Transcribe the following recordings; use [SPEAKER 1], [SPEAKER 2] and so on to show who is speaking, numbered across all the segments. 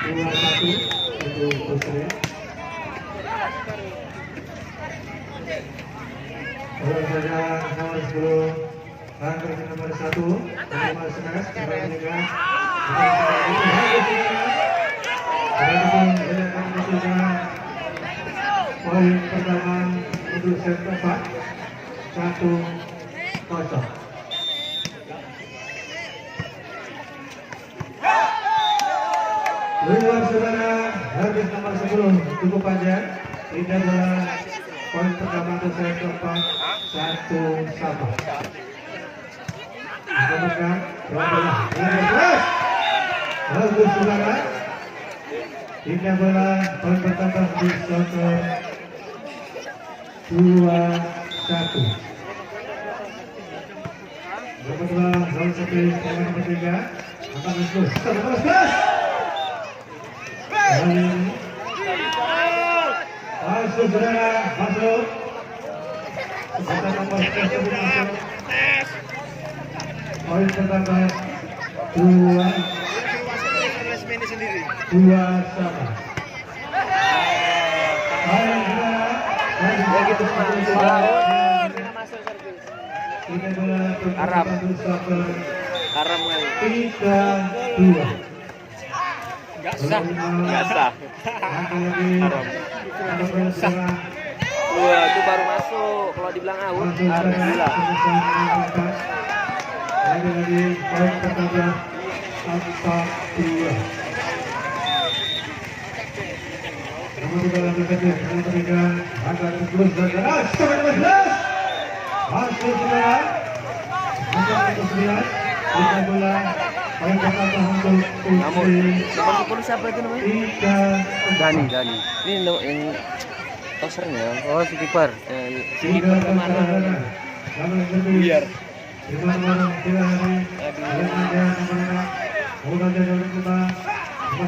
[SPEAKER 1] 2-1 untuk Putri. Kalau saja nomor 10 Angker nomor 1 nomor 11 nomor 3 poin pertama untuk set keempat 1-0. Luar saudara, habis nomor 10 cukup panjang. Ini adalah poin pertama untuk set keempat 1-1. Kemudian bagus saudara. Ini adalah poin pertama di skor 2-1. Nomor 2 lawan 1 nomor 3 akan terus nomor 11. Masuk saudara, masuk. Kita nomor 11 masuk. Poin pertama 2-2
[SPEAKER 2] Haram. Haram kali.
[SPEAKER 1] 3-2.
[SPEAKER 2] Gak sah. Haram. Wah, itu baru masuk. Kalau dibilang out, harus gila.
[SPEAKER 1] Lagi poin pertama 4-2. Nomor 3 nomor 3 akan terus bergerak sampai nomor 11. Masuk saudara. Nomor 9 kita bola poin pertama untuk Putri.
[SPEAKER 2] Nomor 10 siapa itu namanya?
[SPEAKER 1] 3-4.
[SPEAKER 2] Dani. Ini yang tosernya. Oh, si kiper. Si
[SPEAKER 1] Tiga
[SPEAKER 2] kiper kemana? Biar.
[SPEAKER 1] Lima orang tiga hari. Nomor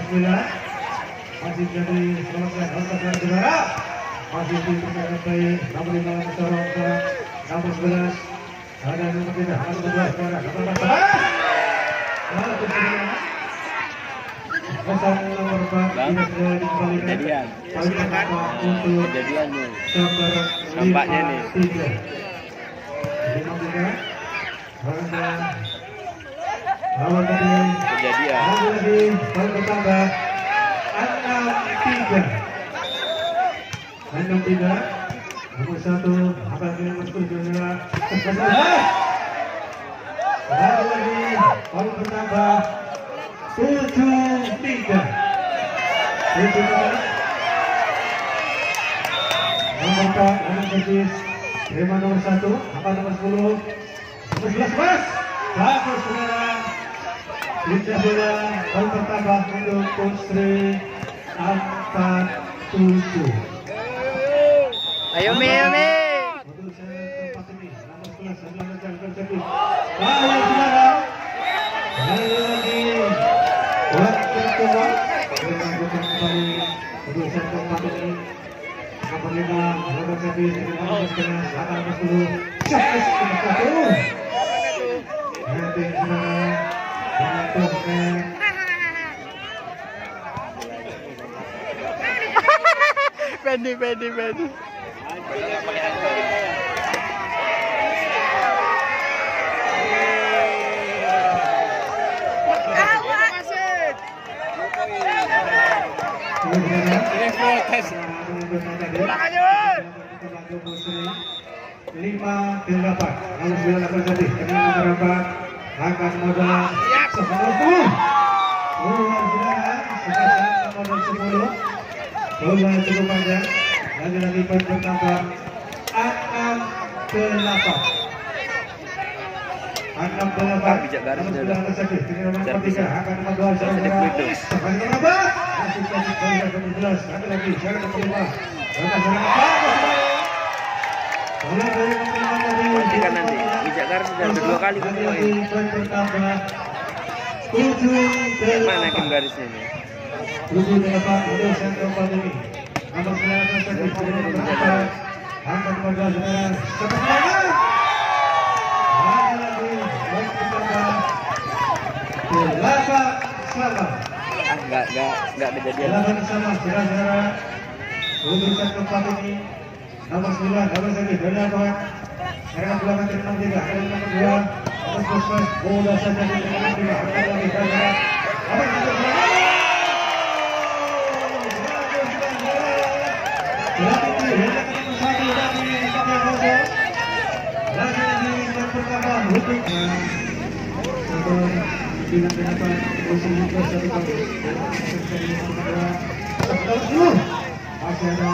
[SPEAKER 1] 9 masih jadi selesai kontak saudara. Masih dipercayakan nomor 5 nomor 11 ada nomor 3 nomor 12 sekarang nomor 4 nomor 4 dikembalikan
[SPEAKER 2] Kejadian.
[SPEAKER 1] untuk
[SPEAKER 2] Kejadian nih.
[SPEAKER 1] nomor
[SPEAKER 2] Nampaknya nih.
[SPEAKER 1] 5-3 lawan tadi
[SPEAKER 2] Kejadian.
[SPEAKER 1] lagi poin bertambah 6-3 nomor 1 akan nomor 7 lagi poin bertambah 7-3 nomor 4 nomor persis terima nomor 1 apa nomor 10 nomor 11 mas bagus saudara. Lidah bola poin bertambah untuk Putri 4-7.
[SPEAKER 2] Ayo Mi.
[SPEAKER 1] Untuk saya tempat ini nomor 11 adalah Jalan Servis. Baik saudara. Lagi waktu kedua kita bukan kembali untuk saya tempat ini nomor 5 Jalan Servis nomor 11 akan bersuluh Servis nomor 1. Nanti saudara
[SPEAKER 2] Pedi.
[SPEAKER 1] Lima delapan, harus dilakukan tadi. Dengan berapa akan modal sepuluh. Bola saudara, sebesar nomor 10. Bola cukup panjang. Lagi poin bertambah 6-8. 6-8.
[SPEAKER 2] Bijak garis
[SPEAKER 1] nomor
[SPEAKER 2] dia.
[SPEAKER 1] 9 tersebut. Dengan nomor 3 akan nomor 2
[SPEAKER 2] Jangan sedih begitu.
[SPEAKER 1] sampai nomor berapa? Masih jadi bola nomor 11. Satu lagi, jangan nomor 5. Bola bola dari nomor 5 tadi.
[SPEAKER 2] Pastikan nanti. Bijak garis sudah kedua kali
[SPEAKER 1] Lagi
[SPEAKER 2] poin.
[SPEAKER 1] poin bertambah 7-8.
[SPEAKER 2] Mana kim garisnya ini?
[SPEAKER 1] 7-8 untuk set keempat ini. Nomor 9 tersebut dengan berapa? Angka 15 saudara. Cepat semangat. Lagi poin bertambah 8-8.
[SPEAKER 2] nggak kejadian.
[SPEAKER 1] Silakan sama saudara-saudara. Urusan keempat ini nomor 9 double service dari kawan. Mereka belakang dari nomor 3 ada nomor 2 atas Bosmas bola saja di nomor 5 akan lagi saudara. Apa yang terjadi? Masih ada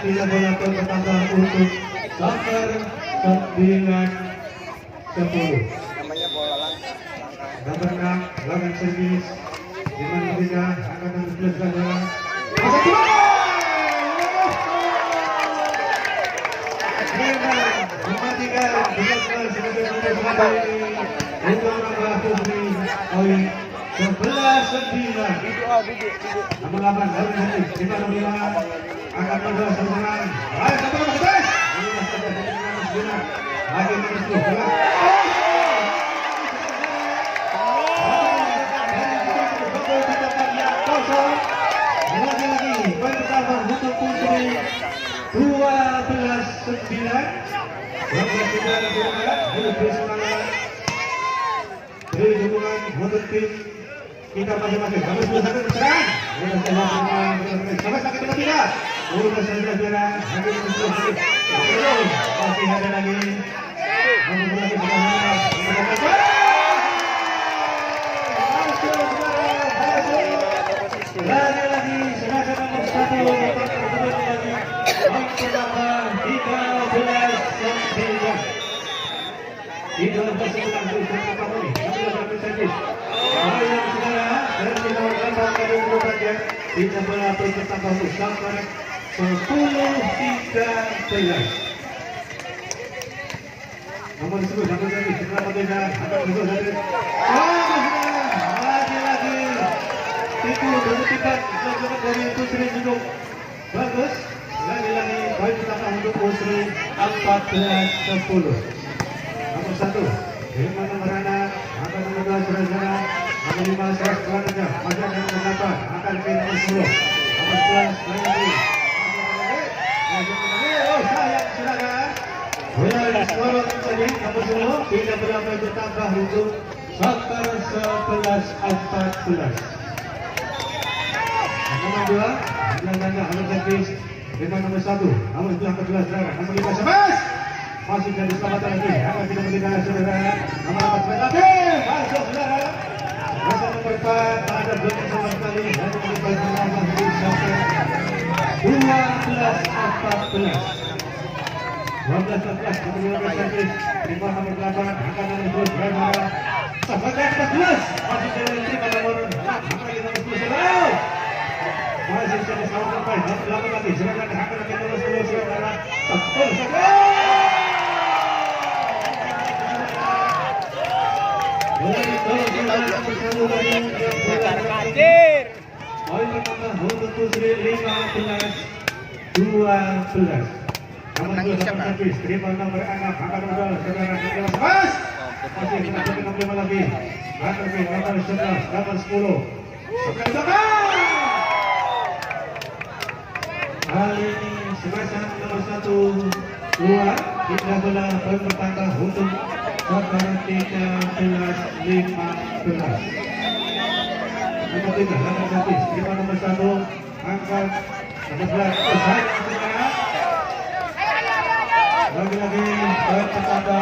[SPEAKER 1] tidak bola bertambah untuk Soccer 9-10.
[SPEAKER 2] Namanya bola langkah.
[SPEAKER 1] Nomor 6 lawan servis di mana kita akan meneruskan jalan. Mematikan dengan sebagai pemain untuk menambah poin 11-9. Nomor 8 lawan servis di mana kita akan meneruskan serangan. Baik, satu batas. Lagi meneruskan. Lagi-lagi poin pertama untuk putri 12-9. Beri dukungan untuk tim kita masing-masing. Kami sudah sampai berserang. Sampai sakit atau tidak? Udah saja jalan. Masih ada lagi. Lagi-lagi sengaja nomor 1 poin pertama 13-9. Di dalam persetujuan itu pertama ini kami akan servis. Yang saudara dan ditawarkan dari berbagai tidak bola pertama untuk Soccer 10-13. Nomor 10 double servis setelah berbeda akan berubah dari lagi-lagi itu berketibat dari putri juga bagus. Lagi-lagi poin pertama untuk putri 14-10. Nomor 1 Hilman Merana akan menambah saudara. Nomor 5 Seras Belanda masih akan mendapat akan ke nomor 10. Nomor 11 lagi. Oh sayang saudara. Bola disorot tadi nomor 10 tidak berapa bertambah untuk Soccer 11-14. Nomor 2 Belanda harus servis dengan nomor 1. Nomor 14 saudara. Nomor 5 Sebas. Masih jadi selamat lagi. Akan tidak meninggal saudara. Nomor 14 lagi. Masuk saudara. Masa nomor 4 ada belakang sama sekali. Lalu meninggal penambah di Soccer 12-14. 12-14 kemudian servis di bawah nomor 8 akan terus bermain. Sampai 14 masih jalan terima nomor 6 lagi nomor 10 saudara. Masih jadi selamat sampai nomor 8 lagi. Silakan akan lagi nomor 10 saudara. Betul saja. Poin pertama untuk putri 15-12. Nomor 2 servis terima nomor 6 akan modal saudara Nicholas Mas. Masih kita beri nomor 5 lagi. Akan ke nomor 11, nomor 10. Sampai belakang. Kali ini semacam nomor 1 keluar. Tidak bola poin pertama untuk Soccer 13-15. Nomor 3 nomor servis terima nomor 1 angkat nomor 11 usai saudara. Lagi-lagi poin pertama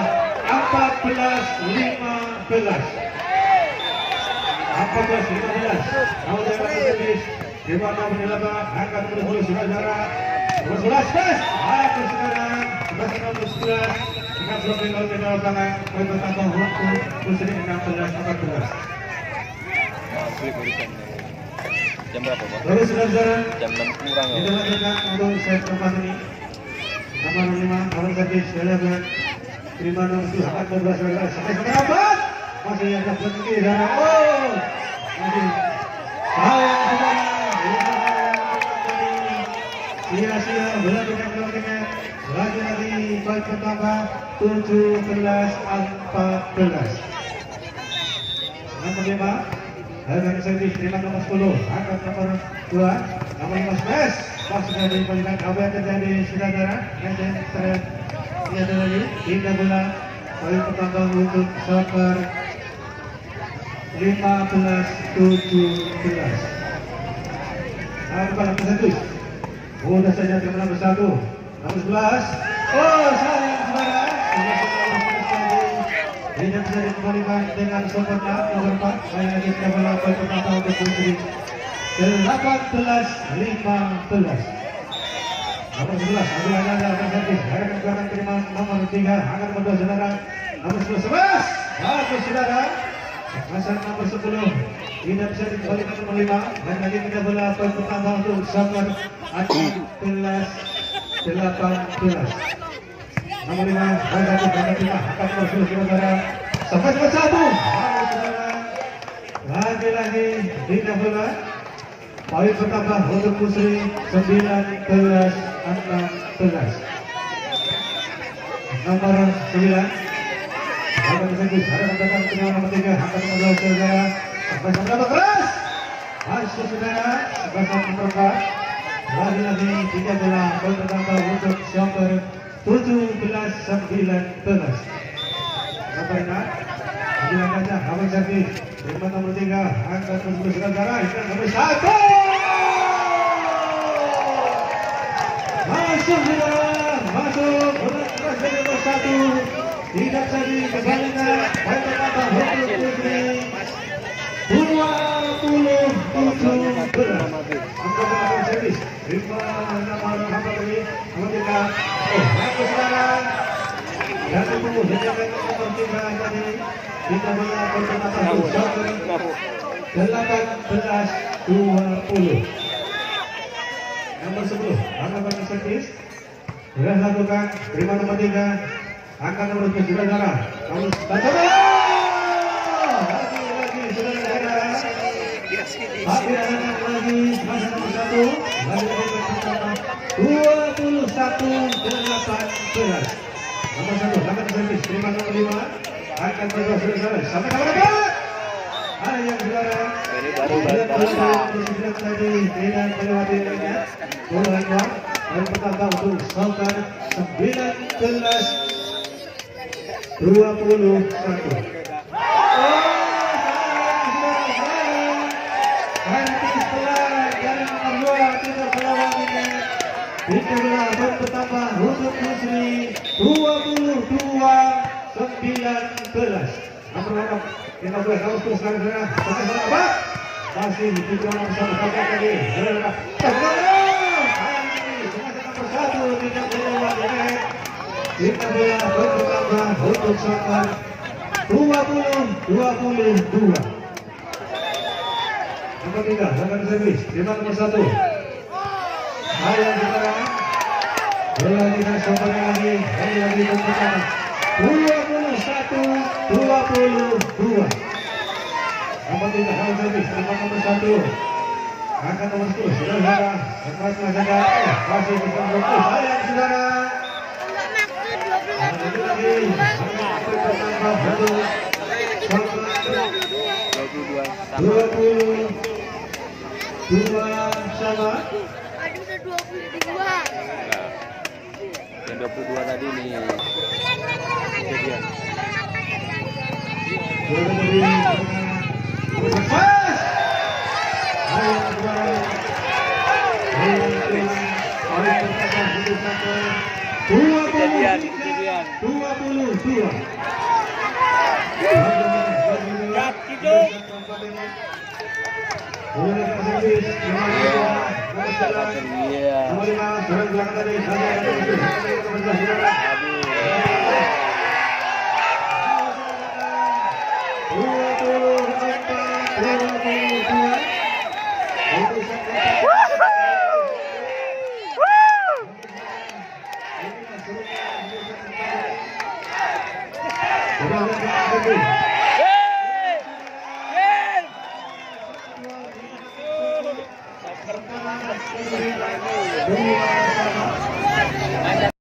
[SPEAKER 1] 14-15. 14-15. Nomor servis terima nomor 8 angkat nomor 10 saudara. Nomor 11 pas. Aku sekarang nomor 11 dengan belum lawan dari belakang poin pertama untuk putri 16-14.
[SPEAKER 2] Jam berapa, Pak?
[SPEAKER 1] Terus saudara,
[SPEAKER 2] Jam 6 kurang ya.
[SPEAKER 1] kita lanjutkan untuk set keempat ini. Nomor 5, nomor servis, silakan. Terima nomor 7, akan 12 saudara. Sampai dapat. Masih ada berhenti saudara. Oh, masih. Sayang saudara. Sia-sia bola tidak keluarnya. Lagi-lagi poin pertama 17-14. Nomor 5 Harga servis terima nomor 10 angkat nomor 2 nomor 15 pas sudah diberikan apa yang terjadi saudara dan terlihat lagi hingga bola poin pertama untuk Soccer 15-17. Angkat nomor 1 mudah saja terima nomor 1 nomor 11. Oh sayang saudara tidak bisa dikembalikan dengan sempurna nomor 4. Saya lagi kita bola poin pertama untuk Putri 18-15. Nomor 11 Abu Ananda akan servis. Harapkan belakang terima nomor 3 akan berdua saudara. Nomor 11 bagus saudara. Pasang nomor 10 tidak bisa dikembalikan nomor 5. Dan lagi kita bola poin pertama untuk Soccer 18-18. Nomor 5, nomor 1, nomor 5, akan masuk saudara. Sampai nomor 1. Lagi-lagi tidak bola. Poin pertama untuk Pusri 19-16. Nomor 9. Nomor 9, harap datang ke nomor 3, akan nomor 2 saudara. Sampai nomor keras. Masuk saudara. Sampai nomor 4. Lagi-lagi tidak bola. Poin pertama untuk Soccer 17-19. Nomor 6 Abilan Kaca, nomor servis terima nomor 3 angkat nomor saudara ikan nomor 1 masuk saudara masuk bola keras dari nomor 1 tidak bisa dikembalikan poin pertama untuk Putri 20-17. Angkat nomor servis terima nomor apa tadi nomor 3 bagus saudara dan tunggu hingga nomor 3 tadi kita bola pertama Soccer 18-20. Nomor 10 angkat servis sudah lakukan terima nomor 3 angkat nomor 2 saudara nomor lagi saudara lagi masa nomor 1 lagi pertama 21-18. Nomor 1 angkat servis terima nomor 5 akan berdua saudara sampai nomor 4 yang saudara
[SPEAKER 2] Ini baru
[SPEAKER 1] tadi tidak melewati lainnya bola keluar poin pertama untuk Soccer 19-21. Itu adalah poin pertama untuk Pusri 22-19. Nomor 15 harus terus saudara. Apa? Masih dipimpin nomor 1 pakai tadi. Saudara. Nomor 1 tidak melewati net. Kita bola poin pertama untuk Soccer 20-22. Nomor 3 akan servis. Terima nomor 1. Ayo saudara, bola kita coba lagi poin pertama 21-22. Nomor 3 harus servis, nomor 1 angkat nomor 10 saudara, keras saja masih bisa berhenti sayang saudara. Lagi poin pertama untuk 22 sama.
[SPEAKER 2] Yang 22 tadi nih kejadian. Kejadian.
[SPEAKER 1] 22. Dari